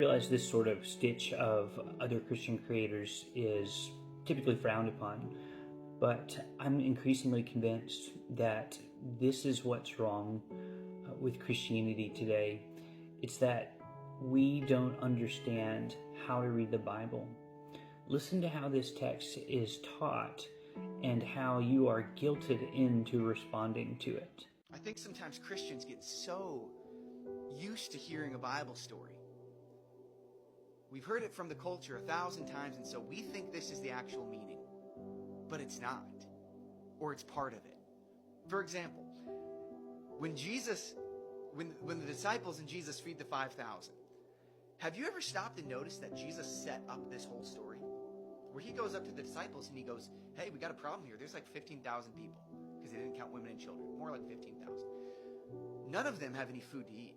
Realize this sort of stitch of other Christian creators is typically frowned upon, but I'm increasingly convinced that this is what's wrong with Christianity today. It's that we don't understand how to read the Bible. Listen to how this text is taught and how you are guilted into responding to it. I think sometimes Christians get so used to hearing a Bible story. We've heard it from the culture 1,000 times, and so we think this is the actual meaning. But it's not. Or it's part of it. For example, when the disciples and Jesus feed the 5,000, have you ever stopped and noticed that Jesus set up this whole story? Where he goes up to the disciples and he goes, hey, we got a problem here. There's like 15,000 people. Because they didn't count women and children. More like 15,000. None of them have any food to eat.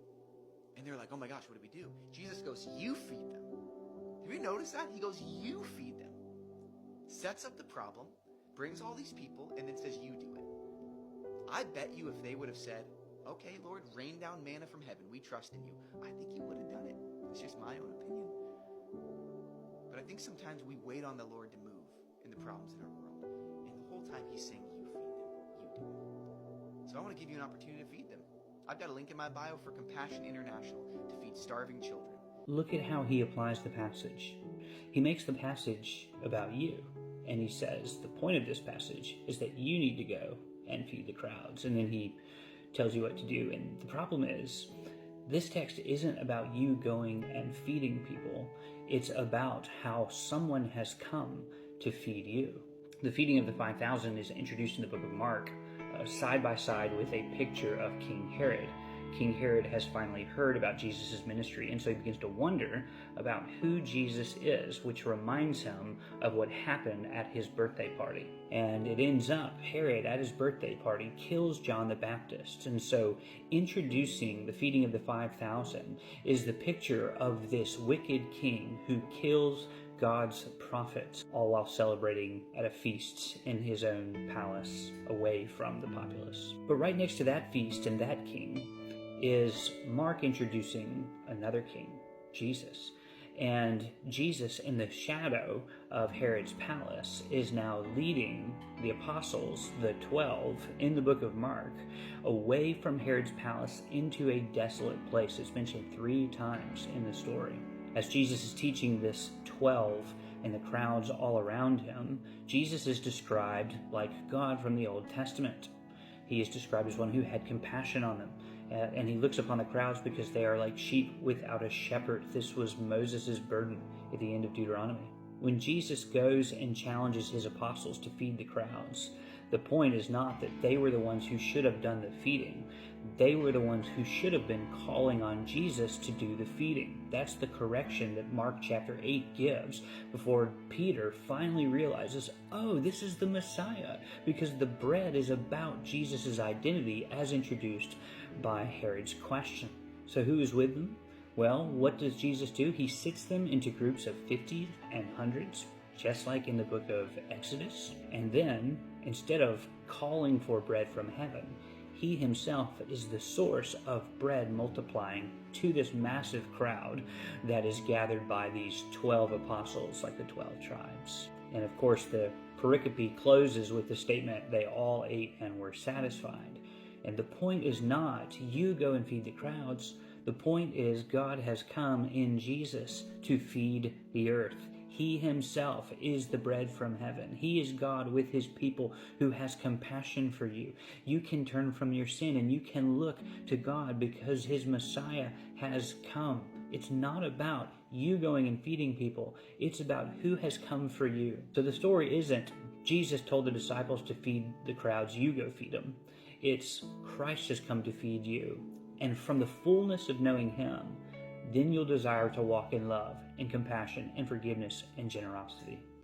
And they're like, oh my gosh, what do we do? Jesus goes, you feed them. Have you noticed that? He goes, you feed them. Sets up the problem, brings all these people, and then says, you do it. I bet you if they would have said, okay, Lord, rain down manna from heaven. We trust in you. I think you would have done it. It's just my own opinion. But I think sometimes we wait on the Lord to move in the problems in our world. And the whole time he's saying, you feed them. You do it. So I want to give you an opportunity to feed them. I've got a link in my bio for Compassion International to feed starving children. Look at how he applies the passage. He makes the passage about you, and he says the point of this passage is that you need to go and feed the crowds, and then he tells you what to do. And the problem is, this text isn't about you going and feeding people. It's about how someone has come to feed you. The feeding of the 5,000 is introduced in the book of Mark, side by side with a picture of King Herod. King Herod has finally heard about Jesus' ministry, and so he begins to wonder about who Jesus is, which reminds him of what happened at his birthday party. And it ends up, Herod, at his birthday party, kills John the Baptist. And so introducing the feeding of the 5,000 is the picture of this wicked king who kills God's prophets, all while celebrating at a feast in his own palace, away from the populace. But right next to that feast and that king is Mark introducing another king, Jesus. And Jesus, in the shadow of Herod's palace, is now leading the apostles, the 12, in the book of Mark, away from Herod's palace into a desolate place. It's mentioned 3 times in the story. As Jesus is teaching this 12 and the crowds all around him, Jesus is described like God from the Old Testament. He is described as one who had compassion on them. And he looks upon the crowds because they are like sheep without a shepherd. This was Moses' burden at the end of Deuteronomy. When Jesus goes and challenges his apostles to feed the crowds, the point is not that they were the ones who should have done the feeding. They were the ones who should have been calling on Jesus to do the feeding. That's the correction that Mark chapter 8 gives before Peter finally realizes, oh, this is the Messiah, because the bread is about Jesus' identity as introduced by Herod's question. So who is with them? Well, what does Jesus do? He sits them into groups of 50s and 100s, just like in the book of Exodus. And then, instead of calling for bread from heaven, he himself is the source of bread multiplying to this massive crowd that is gathered by these 12 apostles, like the 12 tribes. And of course, the pericope closes with the statement, they all ate and were satisfied. And the point is not, you go and feed the crowds. The point is, God has come in Jesus to feed the earth. He himself is the bread from heaven. He is God with his people who has compassion for you. You can turn from your sin and you can look to God because his Messiah has come. It's not about you going and feeding people. It's about who has come for you. So the story isn't Jesus told the disciples to feed the crowds, you go feed them. It's Christ has come to feed you. And from the fullness of knowing him, then you'll desire to walk in love and compassion and forgiveness and generosity.